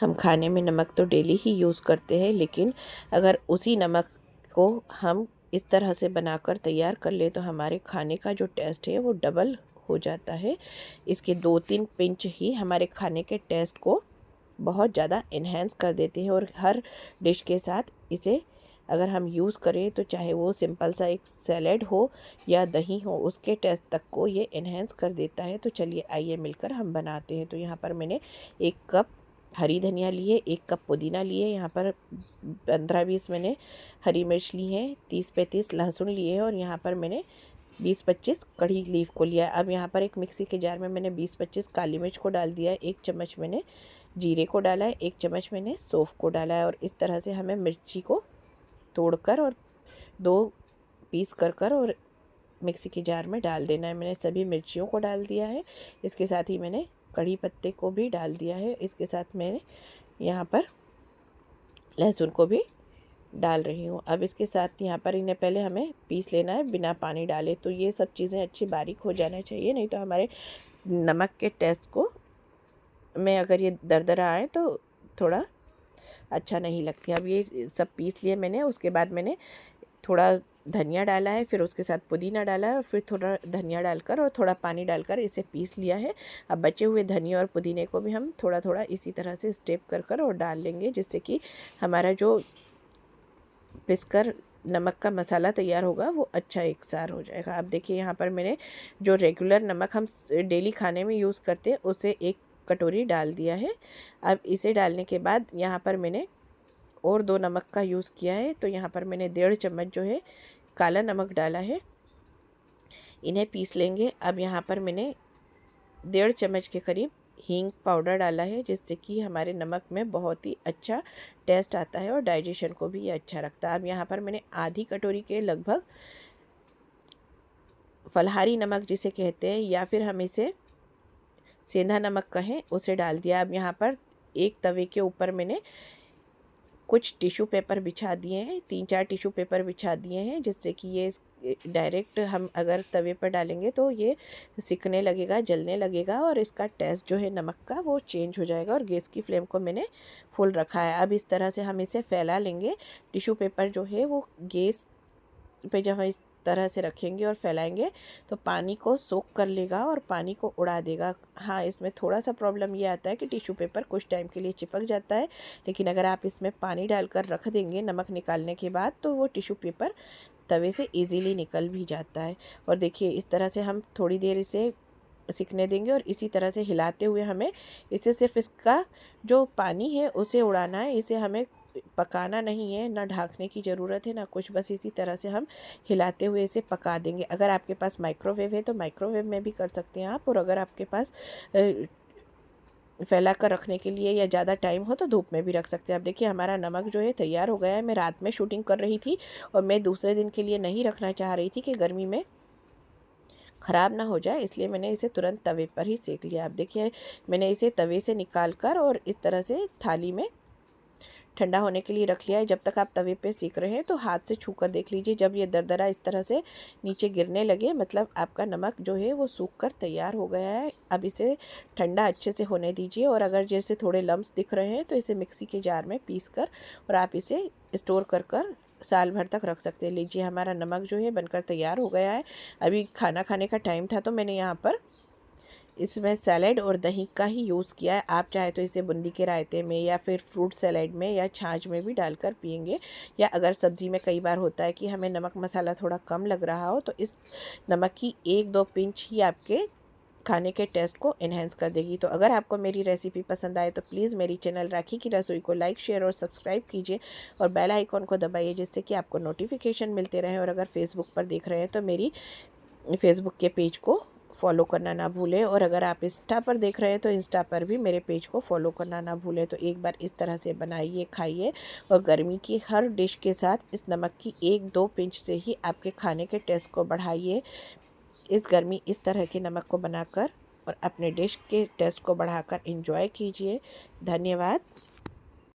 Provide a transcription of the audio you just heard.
हम खाने में नमक तो डेली ही यूज़ करते हैं, लेकिन अगर उसी नमक को हम इस तरह से बनाकर तैयार कर ले तो हमारे खाने का जो टेस्ट है वो डबल हो जाता है। इसके 2-3 पिंच ही हमारे खाने के टेस्ट को बहुत ज़्यादा इन्हेंस कर देते हैं, और हर डिश के साथ इसे अगर हम यूज़ करें तो चाहे वो सिंपल सा एक सैलेड हो या दही हो, उसके टेस्ट तक को ये इन्हेंस कर देता है। तो चलिए आइए मिलकर हम बनाते हैं। तो यहाँ पर मैंने 1 कप हरी धनिया लिए, 1 कप पुदीना लिए, यहाँ पर 15-20 मैंने हरी मिर्च ली है, 30-35 लहसुन लिए, और यहाँ पर मैंने 20-25 कड़ी लीफ को लिया। अब यहाँ पर एक मिक्सी के जार में मैंने 20-25 काली मिर्च को डाल दिया है, 1 चम्मच मैंने जीरे को डाला है, 1 चम्मच मैंने सौंफ को डाला है, और इस तरह से हमें मिर्ची को तोड़कर और 2 पीस कर और मिक्सी के जार में डाल देना है। मैंने सभी मिर्चियों को डाल दिया है, इसके साथ ही मैंने कड़ी पत्ते को भी डाल दिया है, इसके साथ मैंने यहाँ पर लहसुन को भी डाल रही हूँ। अब इसके साथ यहाँ पर इन्हें पहले हमें पीस लेना है बिना पानी डाले। तो ये सब चीज़ें अच्छी बारीक हो जाना चाहिए, नहीं तो हमारे नमक के टेस्ट को में अगर ये दरदरा आए तो थोड़ा अच्छा नहीं लगती। अब ये सब पीस लिए मैंने, उसके बाद मैंने थोड़ा धनिया डाला है, फिर उसके साथ पुदीना डाला है, और फिर थोड़ा धनिया डालकर और थोड़ा पानी डालकर इसे पीस लिया है। अब बचे हुए धनिया और पुदीने को भी हम थोड़ा थोड़ा इसी तरह से स्टेप कर और डाल लेंगे, जिससे कि हमारा जो पिसकर नमक का मसाला तैयार होगा वो अच्छा एकसार हो जाएगा। अब देखिए यहाँ पर मैंने जो रेगुलर नमक हम डेली खाने में यूज़ करते हैं उसे 1 कटोरी डाल दिया है। अब इसे डालने के बाद यहाँ पर मैंने और 2 नमक का यूज़ किया है। तो यहाँ पर मैंने 1.5 चम्मच जो है काला नमक डाला है, इन्हें पीस लेंगे। अब यहाँ पर मैंने 1.5 चम्मच के करीब हींग पाउडर डाला है, जिससे कि हमारे नमक में बहुत ही अच्छा टेस्ट आता है और डाइजेशन को भी ये अच्छा रखता है। अब यहाँ पर मैंने आधी कटोरी के लगभग फलहारी नमक जिसे कहते हैं, या फिर हम इसे सेंधा नमक कहें, उसे डाल दिया। अब यहाँ पर एक तवे के ऊपर मैंने कुछ टिश्यू पेपर बिछा दिए हैं, 3-4 टिश्यू पेपर बिछा दिए हैं, जिससे कि ये डायरेक्ट हम अगर तवे पर डालेंगे तो ये सिकने लगेगा, जलने लगेगा, और इसका टेस्ट जो है नमक का वो चेंज हो जाएगा। और गैस की फ्लेम को मैंने फुल रखा है। अब इस तरह से हम इसे फैला लेंगे। टिश्यू पेपर जो है वो गैस पे जब हम इस तरह से रखेंगे और फैलाएंगे तो पानी को सोख कर लेगा और पानी को उड़ा देगा। हाँ, इसमें थोड़ा सा प्रॉब्लम ये आता है कि टिश्यू पेपर कुछ टाइम के लिए चिपक जाता है, लेकिन अगर आप इसमें पानी डालकर रख देंगे नमक निकालने के बाद तो वो टिश्यू पेपर तवे से इजीली निकल भी जाता है। और देखिए इस तरह से हम थोड़ी देर इसे सिकने देंगे, और इसी तरह से हिलाते हुए हमें इसे सिर्फ इसका जो पानी है उसे उड़ाना है। इसे हमें पकाना नहीं है, ना ढकने की ज़रूरत है ना कुछ, बस इसी तरह से हम हिलाते हुए इसे पका देंगे। अगर आपके पास माइक्रोवेव है तो माइक्रोवेव में भी कर सकते हैं आप, और अगर आपके पास फैला कर रखने के लिए या ज़्यादा टाइम हो तो धूप में भी रख सकते हैं। अब देखिए हमारा नमक जो है तैयार हो गया है। मैं रात में शूटिंग कर रही थी और मैं दूसरे दिन के लिए नहीं रखना चाह रही थी कि गर्मी में ख़राब ना हो जाए, इसलिए मैंने इसे तुरंत तवे पर ही सेक लिया। अब देखिए मैंने इसे तवे से निकाल कर और इस तरह से थाली में ठंडा होने के लिए रख लिया है। जब तक आप तवे पे सेक रहे हैं तो हाथ से छू कर देख लीजिए, जब ये दरदरा इस तरह से नीचे गिरने लगे मतलब आपका नमक जो है वो सूख कर तैयार हो गया है। अब इसे ठंडा अच्छे से होने दीजिए, और अगर जैसे थोड़े लम्स दिख रहे हैं तो इसे मिक्सी के जार में पीस कर और आप इसे स्टोर कर साल भर तक रख सकते हैं। लीजिए हमारा नमक जो है बनकर तैयार हो गया है। अभी खाना खाने का टाइम था तो मैंने यहाँ पर इसमें सैलेड और दही का ही यूज़ किया है। आप चाहे तो इसे बूंदी के रायते में या फिर फ्रूट सैलेड में या छाछ में भी डालकर पियेंगे, या अगर सब्ज़ी में कई बार होता है कि हमें नमक मसाला थोड़ा कम लग रहा हो तो इस नमक की 1-2 पिंच ही आपके खाने के टेस्ट को एनहेंस कर देगी। तो अगर आपको मेरी रेसिपी पसंद आए तो प्लीज़ मेरी चैनल राखी की रसोई को लाइक, शेयर और सब्सक्राइब कीजिए, और बेल आइकॉन को दबाइए, जिससे कि आपको नोटिफिकेशन मिलते रहे। और अगर फेसबुक पर देख रहे हैं तो मेरी फेसबुक के पेज को फॉलो करना ना भूलें, और अगर आप इंस्टा पर देख रहे हैं तो इंस्टा पर भी मेरे पेज को फॉलो करना ना भूलें। तो एक बार इस तरह से बनाइए, खाइए, और गर्मी की हर डिश के साथ इस नमक की 1-2 पिंच से ही आपके खाने के टेस्ट को बढ़ाइए। इस गर्मी इस तरह के नमक को बनाकर और अपने डिश के टेस्ट को बढ़ाकर एंजॉय कीजिए। धन्यवाद।